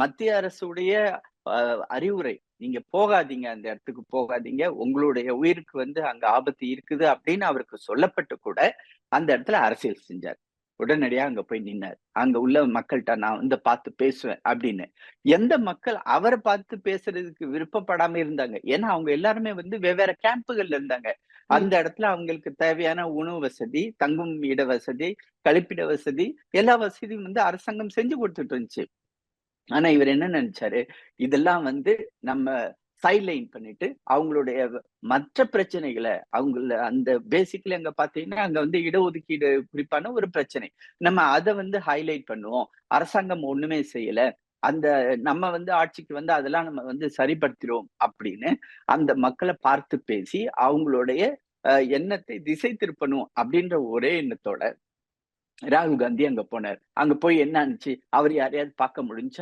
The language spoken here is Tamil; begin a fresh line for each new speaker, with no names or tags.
மத்திய அரசுடைய அறிவுரை. நீங்க போகாதீங்க, அந்த இடத்துக்கு போகாதீங்க. உங்களுடைய உயிருக்கு வந்து அங்க ஆபத்து இருக்குது அப்படின்னு அவருக்கு சொல்லப்பட்டு கூட, அந்த இடத்துல அரசியல் செஞ்சாரு. உடனடியா அங்க போய் நின்னாரு. அங்க உள்ள மக்கள்ட்ட நான் வந்து பார்த்து பேசுவேன் அப்படின்னு. எந்த மக்கள் அவர பார்த்து பேசுறதுக்கு விருப்பப்படாம இருந்தாங்க. ஏன்னா அவங்க எல்லாருமே வந்து வெவ்வேற கேம்புகள்ல இருந்தாங்க.
ம்.
அந்த இடத்துல அவங்களுக்கு தேவையான உணவு வசதி, தங்கும் இட வசதி, கழிப்பிட வசதி, எல்லா வசதியும் வந்து அரசாங்கம் செஞ்சு குடுத்துட்டு இருந்துச்சு. ஆனா இவரு என்ன நெனச்சாரு, இதெல்லாம் வந்து நம்ம சைட்லைன் பண்ணிட்டு, அவங்களுடைய மற்ற பிரச்சனைகள அந்த பேசிக்கலி அங்க பார்த்தீங்கன்னா, அங்க வந்து இடஒதுக்கீடு குறிப்பான ஒரு பிரச்சனை. நம்ம அத வந்து ஹைலைட் பண்ணுவோம். அரசாங்கம் ஒண்ணுமே செய்யல. அந்த நம்ம வந்து ஆட்சிக்கு வந்து அதெல்லாம் நம்ம வந்து சரிப்படுத்திருவோம் அப்படின்னு, அந்த மக்கள பார்த்து பேசி, அவங்களுடைய எண்ணத்தை திசை திருப்பணும் அப்படின்ற ஒரே எண்ணத்தோட ராகுல் காந்தி அங்க போனாரு. அங்க போய் என்ன ஆனுச்சு? அவரு யாரையாவது பார்க்க முடிஞ்சுச்சா?